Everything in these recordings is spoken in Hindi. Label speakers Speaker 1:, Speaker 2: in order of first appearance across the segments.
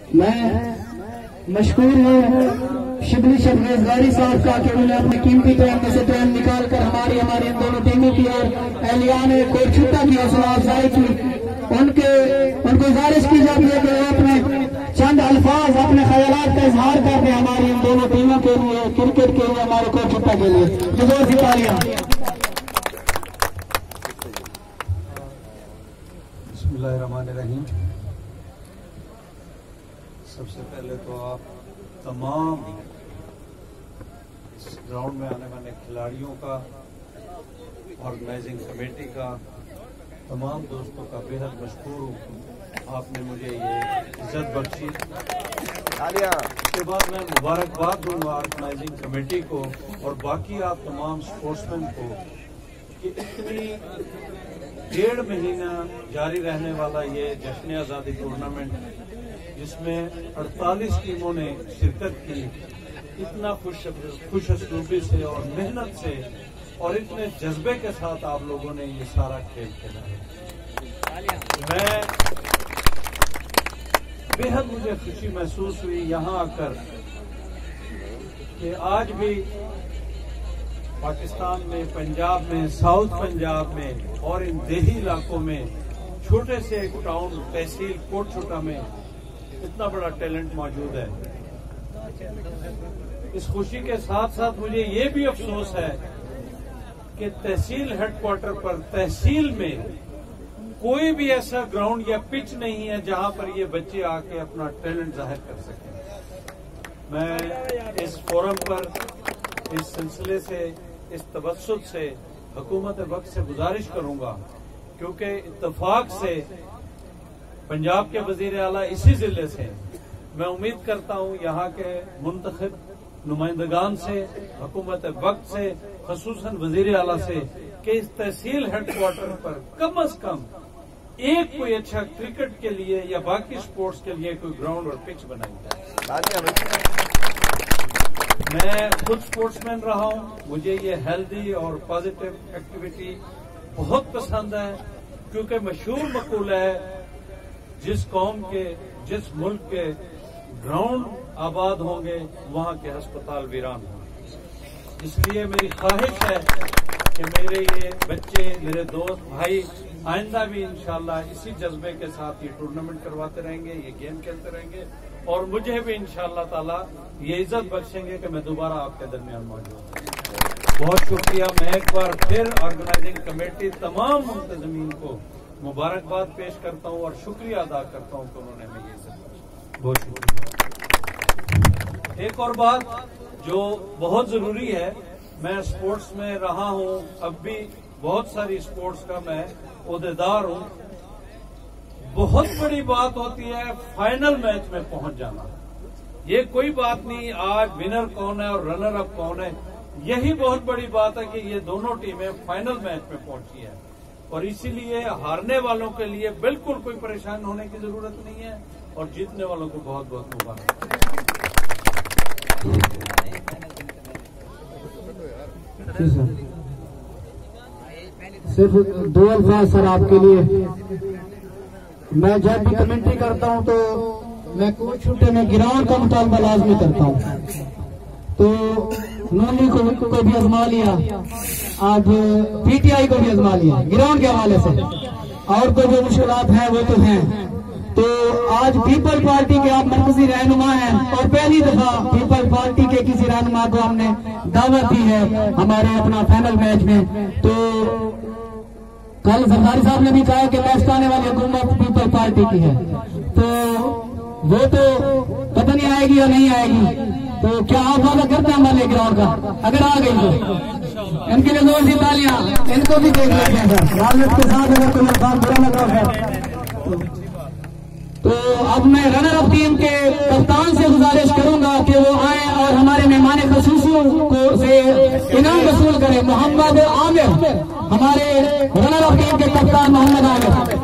Speaker 1: मैं मशहूर हूँ शिबली शबरेजगारी साहब का कि उन्होंने अपने कीमती टाइम में से टाइम निकाल कर हमारी इन दोनों टीमों की और एहलियान कोटछुट्टा की हौसला अफजाई की। उनको गुजारिश की जाती है कि वो अपने चंद अल्फाज अपने ख्यालात का इजहार करते हैं हमारी इन दोनों टीमों के लिए, क्रिकेट के लिए, हमारे कोटछुट्टा के लिए। जोर से तालियां।
Speaker 2: बिस्मिल्लाहिर्रहमानिर्रहीम। सबसे पहले तो आप तमाम इस ग्राउंड में आने वाले खिलाड़ियों का, ऑर्गेनाइजिंग कमेटी का, तमाम दोस्तों का बेहद मशकूर हूँ। आपने मुझे ये इज्जत बख्शी। उसके बाद मैं मुबारकबाद दूंगा ऑर्गेनाइजिंग कमेटी को और बाकी आप तमाम स्पोर्ट्समैन को कि इतनी 1.5 महीना जारी रहने वाला ये जश्न आज़ादी टूर्नामेंट, जिसमें 48 टीमों ने शिरकत की, इतना खुशअस्लूबी से और मेहनत से और इतने जज्बे के साथ आप लोगों ने ये सारा खेल खेला है। मैं बेहद मुझे खुशी महसूस हुई यहाँ आकर कि आज भी पाकिस्तान में, पंजाब में, साउथ पंजाब में और इन देही इलाकों में, छोटे से एक टाउन तहसील कोटछुट्टा में इतना बड़ा टैलेंट मौजूद है। इस खुशी के साथ साथ मुझे ये भी अफसोस है कि तहसील हेडक्वार्टर पर, तहसील में कोई भी ऐसा ग्राउंड या पिच नहीं है जहां पर ये बच्चे आके अपना टैलेंट जाहिर कर सकें। मैं इस फोरम पर, इस सिलसिले से, इस तवज्जुह से हुकूमत वक्त से गुजारिश करूंगा, क्योंकि इत्तेफाक से पंजाब के वजीर आला इसी जिले से, मैं उम्मीद करता हूं यहाँ के मुंतखब नुमाइंदगान से, हुकूमत वक्त से, खसूसन वजीर आला से, कि इस तहसील हेडक्वार्टर पर कम अज कम एक कोई अच्छा क्रिकेट के लिए या बाकी स्पोर्ट्स के लिए कोई ग्राउंड और पिच बनाई जाए। मैं खुद स्पोर्ट्समैन रहा हूं, मुझे ये हेल्दी और पॉजिटिव एक्टिविटी बहुत पसंद है, क्योंकि मशहूर मकूल है, जिस कौम के, जिस मुल्क के ग्राउंड आबाद होंगे वहां के अस्पताल वीरान होंगे। इसलिए मेरी ख्वाहिश है कि मेरे ये बच्चे, मेरे दोस्त भाई आइंदा भी इंशाल्लाह इसी जज्बे के साथ ये टूर्नामेंट करवाते रहेंगे, ये गेम खेलते रहेंगे और मुझे भी इंशाल्लाह ताला ये इज्जत बख्शेंगे कि मैं दोबारा आपके दरमियान मौजूद हूं। बहुत शुक्रिया। मैं एक बार फिर ऑर्गेनाइजिंग कमेटी, तमाम मुंतजमीन को मुबारकबाद पेश करता हूं और शुक्रिया अदा करता हूं कि उन्होंने हमें ये इज्जत बख्शी। बहुत शुक्रिया। एक और बात जो बहुत जरूरी है, मैं स्पोर्ट्स में रहा हूं, अब भी बहुत सारी स्पोर्ट्स का मैं ओहदेदार हूं। बहुत बड़ी बात होती है फाइनल मैच में पहुंच जाना। ये कोई बात नहीं आज विनर कौन है और रनर अप कौन है, यही बहुत बड़ी बात है कि ये दोनों टीमें फाइनल मैच में पहुंची है। और इसीलिए हारने वालों के लिए बिल्कुल कोई परेशान होने की जरूरत नहीं है और जीतने वालों को बहुत बहुत मुबारक।
Speaker 1: सिर्फ 2 अल्फाज सर आपके लिए। मैं जब भी कमेंट्री करता हूं तो मैं कोटछुट्टे में ग्राउंड का मुतालबा लाजमी करता हूं। तो नोनी को भी आजमा लिया, आज पीटीआई को भी आजमा लिया ग्राउंड के हवाले से, और तो जो मुश्किलात हैं वो तो हैं। तो आज पीपल पार्टी के आप मरकजी रहनुमा हैं और पहली दफा पीपल पार्टी के किसी रहनुमा को हमने दावत दी है हमारे अपना फाइनल मैच में। तो कल सरदारी साहब ने भी कहा कि नेक्स्ट आने वाली हुकूमत पीपल पार्टी की है, तो वो तो पता नहीं आएगी या नहीं आएगी। तो क्या आप वादा करते हैं हमारे ग्राउंड का? अगर आ गई तो इनके लिए जोर सी तालियां, इनको भी देख लेते हैं सर राजनीति के साथ। अगर कोई इंसान बुरा लगा है तो अब मैं रनर अप टीम के कप्तान से गुजारिश करूंगा कि वो आए और हमारे मेहमान खसूसियों को से इनाम वसूल करें। मोहम्मद आमिर, हमारे रनर अप टीम के कप्तान मोहम्मद आमिर।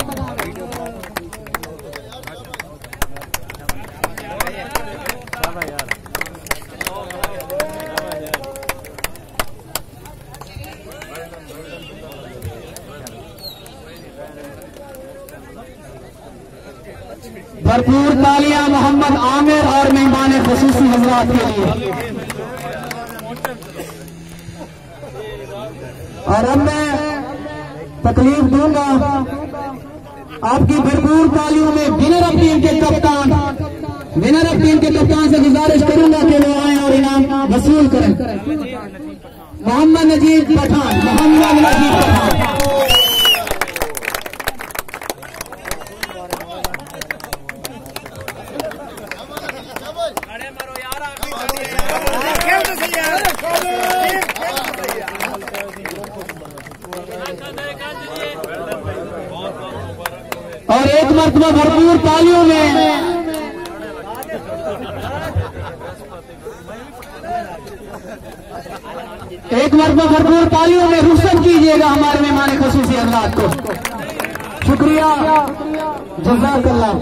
Speaker 1: भरपूर तालियां मोहम्मद धन्यवाद के लिए। और अब मैं तकलीफ दूंगा आपकी भरपूर तालियों में विनर ऑफ टीम के कप्तान से गुजारिश करूंगा कि वो आए और इनाम वसूल करें। मोहम्मद नजीब पठान। और एक मरतबा भरपूर तालियों में रुखसत कीजिएगा हमारे मेहमान ख़ुसूसी हज़रात को। शुक्रिया, जज़ाकल्लाह।